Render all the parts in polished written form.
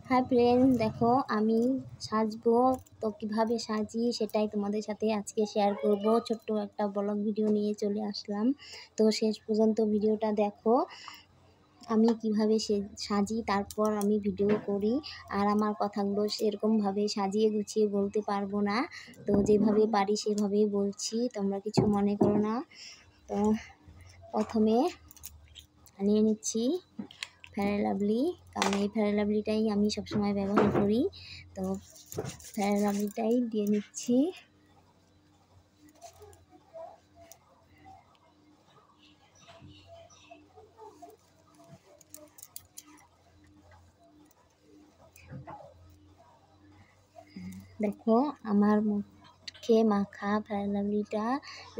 Hi friend, দেখো আমি সাজবো। তো কিভাবে সাজি সেটাই তোমাদের সাথে আজকে শেয়ার করব। ছোট্ট একটা ব্লগ ভিডিও নিয়ে চলে আসলাম। তো শেষ পর্যন্ত ভিডিওটা দেখো, আমি কিভাবে সাজি, তারপর আমি ভিডিও করি। আর আমার কথাগুলো সেরকমভাবে সাজিয়ে গুছিয়ে বলতে পারবো না, তো যেভাবে পারি সেভাবেই বলছি, তোমরা কিছু মনে করো না। তো প্রথমে নিয়ে নিচ্ছি ফেয়ার লাভলি, কারণ এই ফেয়ার লাভলিটাই আমি সবসময় ব্যবহার করি। তো ফেয়ার লাভলিটাই দিয়ে নিচ্ছি। দেখো আমার মুখে মাখা ফেয়ার লাভলিটা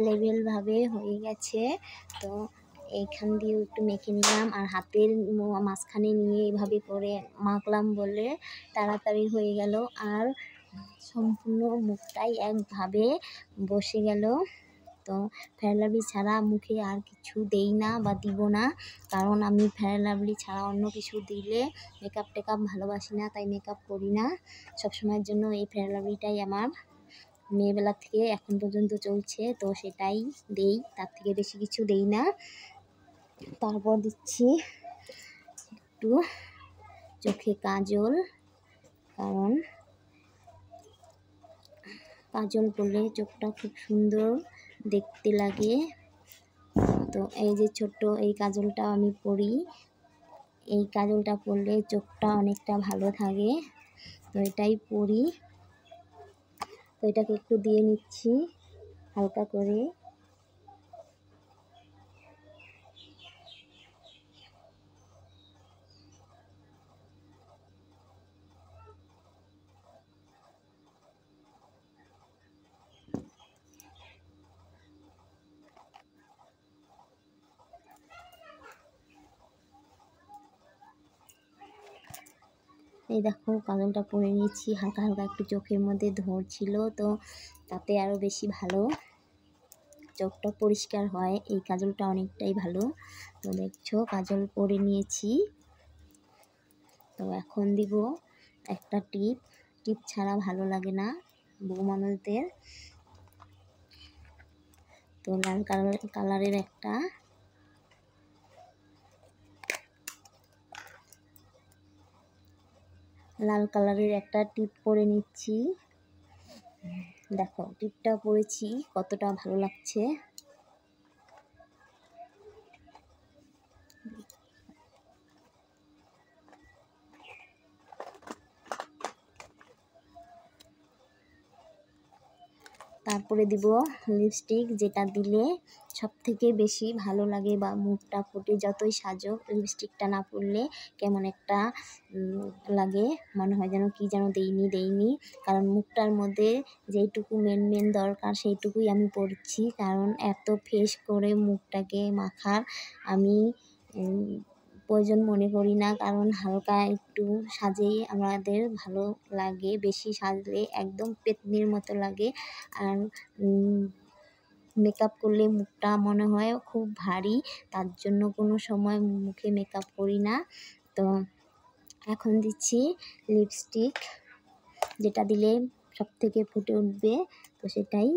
লেভেলভাবে হয়ে গেছে। তো এইখান দিয়ে একটু মেখে নিলাম, আর হাতের মাঝখানে নিয়ে এইভাবে করে মাখলাম বলে তাড়াতাড়ি হয়ে গেল, আর সম্পূর্ণ মুখটাই একভাবে বসে গেল। তো ফেয়ার লাভলি ছাড়া মুখে আর কিছু দেই না বা দিব না, কারণ আমি ফেয়ার লাভলি ছাড়া অন্য কিছু দিলে মেকআপ টেকআপ ভালোবাসি না, তাই মেকআপ করি না। সবসময়ের জন্য এই ফেয়ার লাভলিটাই আমার মেয়েবেলা থেকে এখন পর্যন্ত চলছে, তো সেটাই দেই, তার থেকে বেশি কিছু দেই না। তারপর দিচ্ছি একটু চোখে কাজল, কারণ কাজল পরলে চোখটা খুব সুন্দর দেখতে লাগে। তো এই যে ছোট্ট এই কাজলটা আমি পরি, এই কাজলটা পরলে চোখটা অনেকটা ভালো থাকে, তো এটাই পরি। তো এটাকে একটু দিয়ে নিচ্ছি হালকা করে। এই দেখো কাজলটা পরে নিয়েছি, হালকা হালকা একটু চোখের মধ্যে ধরছিল, তো তাতে আরও বেশি ভালো চোখটা পরিষ্কার হয়, এই কাজলটা অনেকটাই ভালো। তো দেখছো কাজল পরে নিয়েছি। তো এখন দিব একটা টিপ, টিপ ছাড়া ভালো লাগে না বউ মানুষদের। তো লাল কালারের একটা টিপ পরে নিচ্ছি। দেখো টিপটা পরেছি কতটা ভালো লাগছে। তারপরে দিব লিপস্টিক, যেটা দিলে সব থেকে বেশি ভালো লাগে বা মুখটা ফুটে, যতই সাজো লিপস্টিকটা না পরলে কেমন একটা লাগে, মনে হয় যেন কি যেন দেইনি। কারণ মুখটার মধ্যে যেইটুকু মেন দরকার সেইটুকুই আমি পরছি, কারণ এত ফেস করে মুখটাকে মাখার আমি প্রয়োজন মনে করি না, কারণ হালকা একটু সাজেই আমাদের ভালো লাগে, বেশি সাজলে একদম পেতনির মতো লাগে। আর মেকআপ করলে মুখটা মনে হয় খুব ভারী, তার জন্য কোনো সময় মুখে মেকআপ করি না। তো এখন দিচ্ছি লিপস্টিক, যেটা দিলে সব থেকে ফুটে উঠবে, তো সেটাই।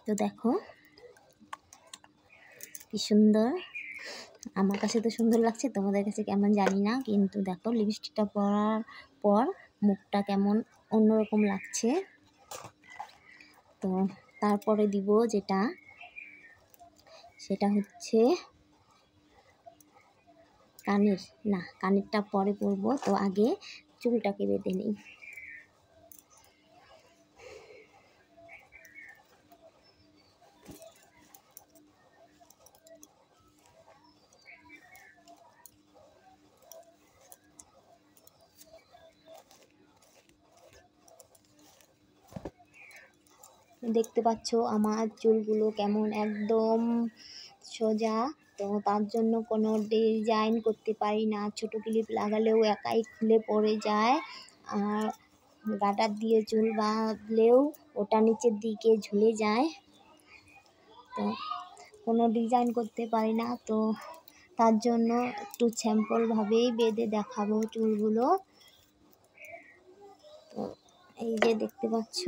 তো দেখো কি সুন্দর, আমার কাছে তো সুন্দর লাগছে, তোমাদের কাছে কেমন জানি না, কিন্তু দেখো লিপস্টিকটা পরার পর মুখটা কেমন অন্যরকম লাগছে। তো তারপরে দিব সেটা হচ্ছে কানেরটা পরে পরবো, তো আগে চুলটাকে বেঁধে নিই। দেখতে পাচ্ছ আমার চুলগুলো কেমন একদম সোজা। তো তার জন্য কোনো ডিজাইন করতে পারি না, ছোট ক্লিপ লাগালেও একাই খুলে পড়ে যায়। আর গার্ডার দিয়ে চুল বাঁধলেও ওটা নিচের দিকে ঝুলে যায়। তো কোনো ডিজাইন করতে পারি না, তো তার জন্য একটু স্যাম্পলভাবেই বেঁধে দেখাবো চুলগুলো। তো এই যে দেখতে পাচ্ছ,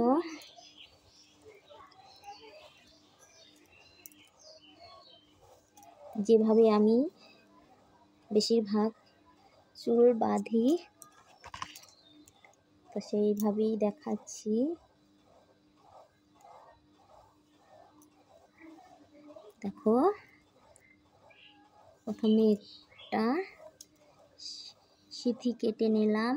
যেভাবে আমি বেশিরভাগ চুল বাঁধি তো সেইভাবেই দেখাচ্ছি। দেখো, প্রথমে একটা সিথি কেটে নিলাম,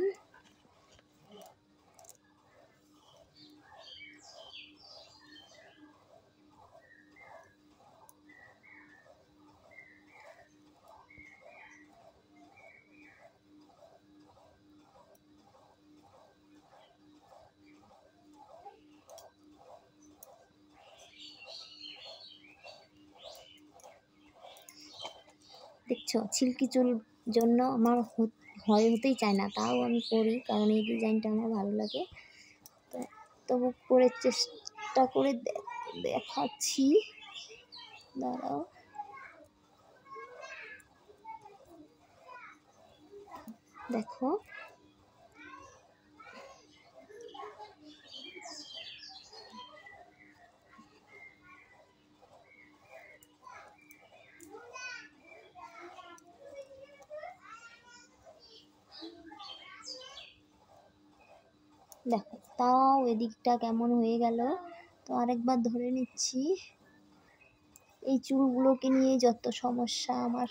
দেখছো সিল্কি চুল জন্য আমার হতেই চায় না, তাও আমি করি কারণ এই ডিজাইনটা আমার ভালো লাগে। তো তবু করে চেষ্টা করে দেখাচ্ছি, দাঁড়াও। দেখো, দেখো তাও এদিকটা কেমন হয়ে গেল। তো আরেকবার ধরে নিচ্ছি। এই চুলগুলোকে নিয়ে যত সমস্যা আমার।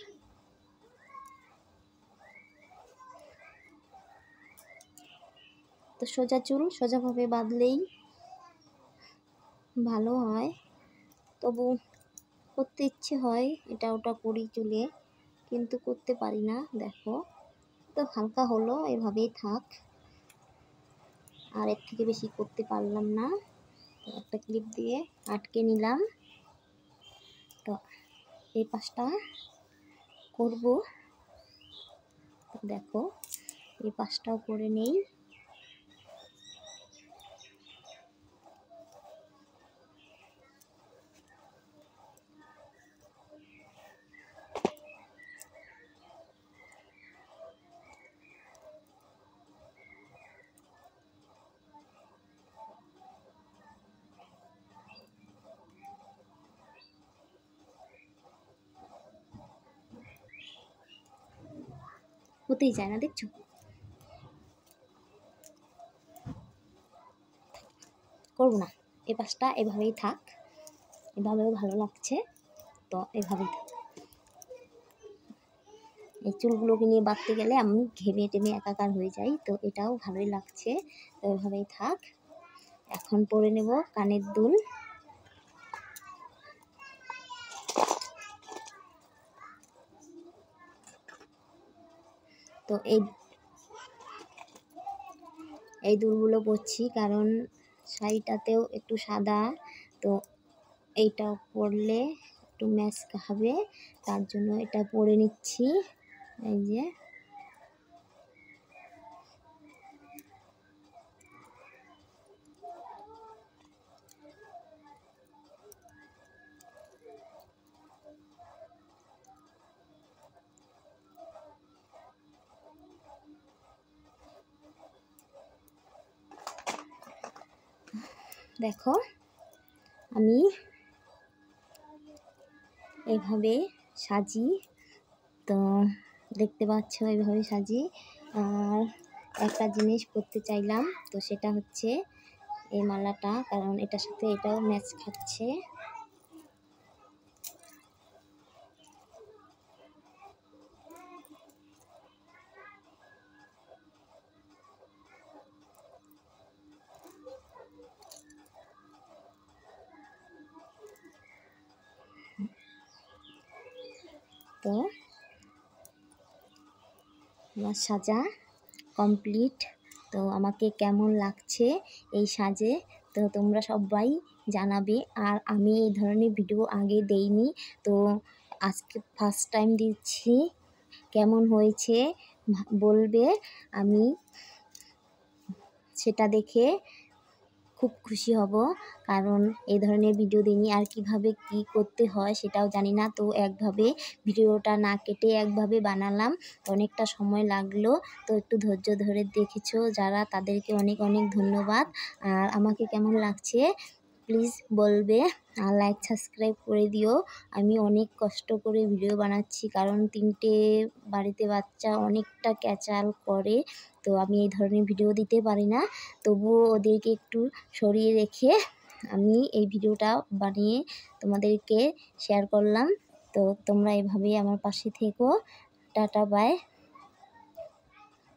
তো সোজা চুল সোজাভাবে বাঁধলেই ভালো হয়, তবু করতে ইচ্ছে হয়, এটা ওটা করি চুলে, কিন্তু করতে পারি না। দেখো তো হালকা হলো, এভাবেই থাক, আর এর থেকে বেশি করতে পারলাম না। তো একটা ক্লিপ দিয়ে আটকে নিলাম। তো এই পাশটা করব, দেখো এই পাশটাও করে নেই। হতেই যায় না, দেখছো। করবো না, এ পাশটা এভাবেই থাক, এভাবেও ভালো লাগছে, তো এভাবেই থাক। এই চুলগুলোকে নিয়ে বাঁধতে গেলে আমি ঘেমে টেমে একাকার হয়ে যাই, তো এটাও ভালোই লাগছে, তো এভাবেই থাক। এখন পরে নেব কানের দুল। তো এই দুলগুলো পরছি কারণ শাড়িটাতেও একটু সাদা, তো এইটা পরলে একটু ম্যাচ হবে, তার জন্য এটা পরে নিচ্ছি। এই যে দেখো আমি এভাবে সাজি, তো দেখতে পাচ্ছ এইভাবে সাজি। আর একটা জিনিস করতে চাইলাম, তো সেটা হচ্ছে এই মালাটা, কারণ এটার সাথে এটাও ম্যাচ খাচ্ছে। তো আমার সাজা কমপ্লিট। তো আমাকে কেমন লাগছে এই সাজে তো তোমরা সবাই জানাবে। আর আমি এই ধরনের ভিডিও আগে দেইনি, তো আজকে ফার্স্ট টাইম দিচ্ছি। কেমন হয়েছে বলবে, আমি সেটা দেখে খুব খুশি হব, কারণ এই ধরনের ভিডিও দিইনি। আর কিভাবে কি করতে হয় সেটাও জানি না, তো একভাবে ভিডিওটা না কেটে একভাবে বানালাম। অনেকটা সময় লাগলো, তো একটু ধৈর্য ধরে দেখেছো যারা, তাদেরকে অনেক অনেক ধন্যবাদ। আর আমাকে কেমন লাগছে প্লিজ বলবে, আর লাইক সাবস্ক্রাইব করে দিও। আমি অনেক কষ্ট করে ভিডিও বানাচ্ছি, কারণ 3টে বাড়িতে বাচ্চা অনেকটা ক্যাচাল করে, তো আমি এই ধরনের ভিডিও দিতে পারি না। তবুও ওদেরকে একটু সরিয়ে রেখে আমি এই ভিডিওটা বানিয়ে তোমাদেরকে শেয়ার করলাম। তো তোমরা এভাবেই আমার পাশে থেকো। Tata bye.